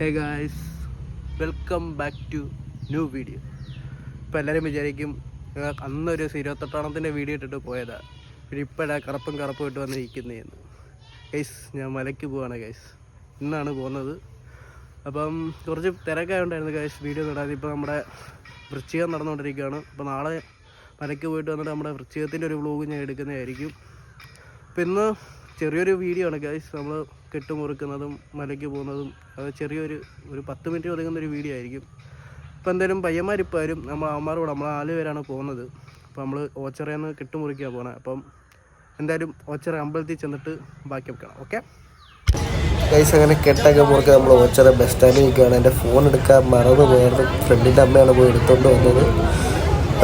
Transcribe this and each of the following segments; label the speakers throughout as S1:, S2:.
S1: Hey guys, welcome back to new video. ഇപ്പോൾ എല്ലാവരും വിചാരിക്കും അന്നൊരു 28 വീഡിയോ ഇട്ടിട്ട് പോയതാണ്, പിന്നെ ഇപ്പോഴാണ് കറുപ്പും ഇട്ട് വന്നിരിക്കുന്നതെന്ന്. ഗൈസ്, ഞാൻ മലയ്ക്ക് പോവാണ് ഗൈസ്, ഇന്നാണ് പോകുന്നത്. അപ്പം കുറച്ച് തിരക്കായോണ്ടായിരുന്നു ഗൈസ് വീഡിയോ ഇടാതെ. ഇപ്പോൾ നമ്മുടെ വൃശ്ചികം നടന്നുകൊണ്ടിരിക്കുകയാണ്. അപ്പോൾ നാളെ മലയ്ക്ക് പോയിട്ട് വന്നിട്ട് നമ്മുടെ വൃശ്ചികത്തിൻ്റെ ഒരു വ്ലോഗ് ഞാൻ എടുക്കുന്നതായിരിക്കും. അപ്പോൾ ഇന്ന് ചെറിയൊരു വീഡിയോ ആണ് ഗൈസ്. നമ്മൾ കെട്ടുമുറുക്കുന്നതും മലയ്ക്ക് പോകുന്നതും അത് ചെറിയൊരു 10 മിനിറ്റ് ഒതുങ്ങുന്നൊരു വീഡിയോ ആയിരിക്കും. അപ്പോൾ എന്തായാലും പയ്യന്മാരിപ്പോൾ വരും, അവന്മാരോട് നമ്മൾ 4 പേരാണ് പോകുന്നത്. അപ്പോൾ നമ്മൾ ഓച്ചറയിൽ നിന്ന് കെട്ടുമുറിക്കാൻ പോകണം. അപ്പം എന്തായാലും ഓച്ചറ അമ്പലത്തിൽ ചെന്നിട്ട് ബാക്കി വെക്കണം. ഓക്കെ
S2: ഗൈസ്, അങ്ങനെ കെട്ടൊക്കെ മുറുക്കാൻ നമ്മൾ ഓച്ചറ ബസ് സ്റ്റാൻഡിൽ നിൽക്കുകയാണ്. എൻ്റെ ഫോൺ എടുക്കാൻ മറന്നു പോയായിരുന്നു. ഫ്രണ്ടിൻ്റെ അമ്മയാണ് പോയി എടുത്തുകൊണ്ട് വന്നത്.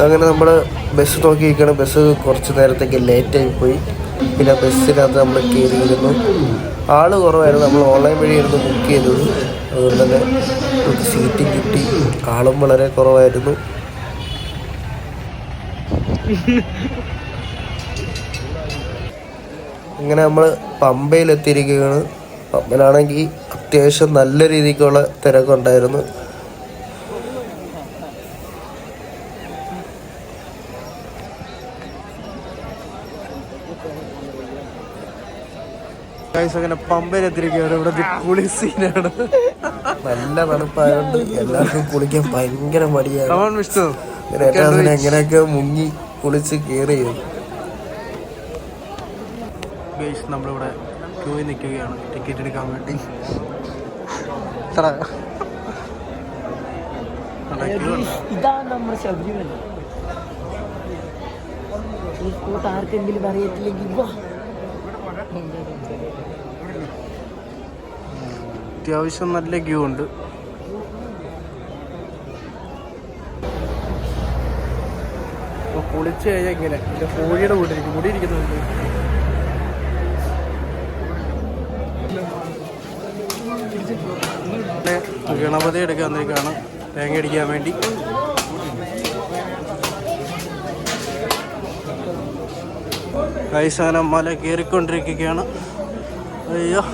S2: അങ്ങനെ നമ്മൾ ബസ് നോക്കി നിൽക്കണം. ബസ് കുറച്ച് നേരത്തേക്ക് ലേറ്റായി പോയി. പിന്നെ ബസ്സിനകത്ത് നമ്മൾ കയറിയിരുന്നു. ആൾ കുറവായിരുന്നു. നമ്മൾ ഓൺലൈൻ വഴിയായിരുന്നു ബുക്ക് ചെയ്തത്, അതുകൊണ്ട് തന്നെ നമുക്ക് സീറ്റും കിട്ടി. ആളും വളരെ കുറവായിരുന്നു. അങ്ങനെ നമ്മൾ പമ്പയിലെത്തിയിരിക്കുകയാണ്. പമ്പയിലാണെങ്കിൽ അത്യാവശ്യം നല്ല രീതിക്കുള്ള തിരക്കുണ്ടായിരുന്നു.
S1: അങ്ങനെ പമ്പയിലെത്തിരിക്കുകയാണ്. ഇവിടെ കുളി സീനാണ്.
S2: നല്ല തണുപ്പായതുകൊണ്ട് എല്ലാവർക്കും കുളിക്കാൻ ഭയങ്കര മടിയാണ്. എങ്ങനെയൊക്കെ മുങ്ങി കുളിച്ച് കയറി.
S1: നമ്മളിവിടെ ക്യൂവിൽ നിൽക്കുകയാണ് ടിക്കറ്റ് എടുക്കാൻ വേണ്ടി.
S3: ഇതാണ് നമ്മുടെ ശബരിമല. ഈ കൂട്ട് ആർക്കെങ്കിലും അറിയത്തില്ലെങ്കിൽ
S1: അത്യാവശ്യം നല്ല ക്യൂ ഉണ്ട്. അപ്പോൾ കുളിച്ച് കഴിഞ്ഞാൽ ഇങ്ങനെ എൻ്റെ കോഴിയുടെ കൂട്ടിരിക്കും, മുടിയിരിക്കുന്നുണ്ട്. ഗണപതി എടുക്കാൻ വന്നിരിക്കുകയാണ് തേങ്ങ അടിക്കാൻ വേണ്ടി. കൈസാന മല കയറിക്കൊണ്ടിരിക്കുകയാണ്. അയ്യോ,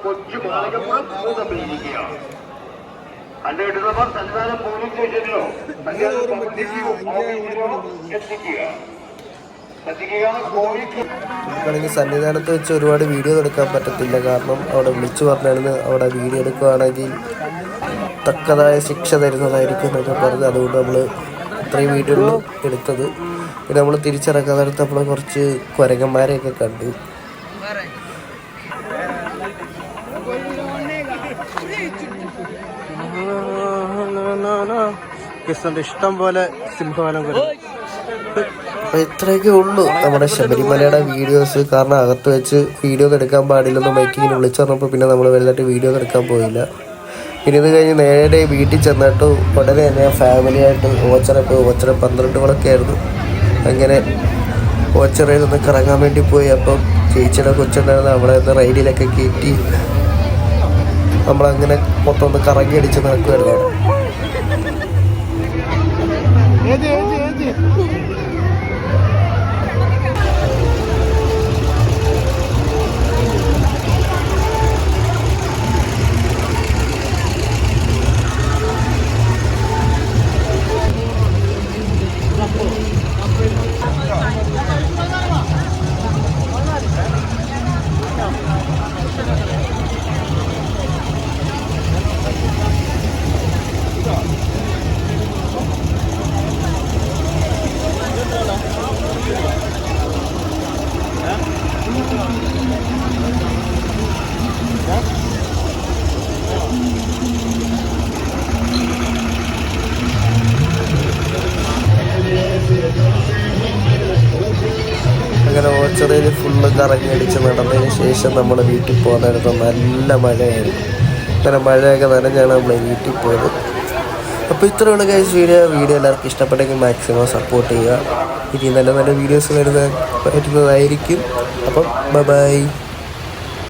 S4: കൊച്ചു മാളികപ്പുറം തമ്മിലിരിക്കുക. അന്റെ ഇടുന്നവർ സന്നിധാനം പോലീസ് സ്റ്റേഷനിലോ
S2: നമുക്കാണെങ്കിൽ സന്നിധാനത്ത് വെച്ച് ഒരുപാട് വീഡിയോ എടുക്കാൻ പറ്റത്തില്ല. കാരണം അവിടെ വിളിച്ചു പറഞ്ഞായിരുന്നു അവിടെ വീഡിയോ എടുക്കുകയാണെങ്കിൽ തക്കതായ ശിക്ഷ തരുന്നതായിരിക്കും എന്നൊക്കെ പറഞ്ഞ്. അതുകൊണ്ട് നമ്മൾ ഇത്രയും വീഡിയോ എടുത്തത്. പിന്നെ നമ്മൾ തിരിച്ചിറക്കാൻ നേരത്ത് നമ്മൾ കുറച്ച് കുരങ്ങന്മാരെയൊക്കെ കണ്ടു.
S1: ഇഷ്ടം പോലെ സിംഹവാലം വരും.
S2: അപ്പോൾ ഇത്രയൊക്കെ ഉള്ളൂ നമ്മുടെ ശബരിമലയുടെ വീഡിയോസ്. കാരണം അകത്ത് വെച്ച് വീഡിയോ എടുക്കാൻ പാടില്ലെന്ന് മൈക്കിങ്ങനെ വിളിച്ചു പറഞ്ഞപ്പോൾ പിന്നെ നമ്മൾ വലുതായിട്ട് വീഡിയോ എടുക്കാൻ പോയില്ല. പിന്നെ ഇത് കഴിഞ്ഞ് നേരെ വീട്ടിൽ ചെന്നിട്ട് ഉടനെ തന്നെ ഫാമിലിയായിട്ട് ഓച്ചറ 12 ആയിരുന്നു. അങ്ങനെ ഓച്ചറയിൽ ഒന്ന് കറങ്ങാൻ വേണ്ടി പോയി. അപ്പം ചേച്ചിയുടെ കൊച്ചുണ്ടായിരുന്നു, അവിടെ നിന്ന് റൈഡിലൊക്കെ കയറ്റി നമ്മളങ്ങനെ മൊത്തം ഒന്ന് കറങ്ങി അടിച്ച് നടക്കുമായിരുന്നു. അങ്ങനെ ഓച്ചറയിൽ ഫുള്ള് കറങ്ങി അടിച്ച് നടന്നതിന് ശേഷം നമ്മൾ വീട്ടിൽ പോകുന്നതായിരുന്നു. നല്ല മഴയായിരുന്നു. അങ്ങനെ മഴയൊക്കെ നനഞ്ഞാണ് നമ്മൾ വീട്ടിൽ പോയത്. അപ്പോൾ ഇത്രയുള്ള ഗൈസ് വീഡിയോ എല്ലാവർക്കും ഇഷ്ടപ്പെട്ടെങ്കിൽ മാക്സിമം സപ്പോർട്ട് ചെയ്യുക. ഇനി നല്ല നല്ല വീഡിയോസ് വരുന്നതായിരിക്കും. അപ്പം ബൈ.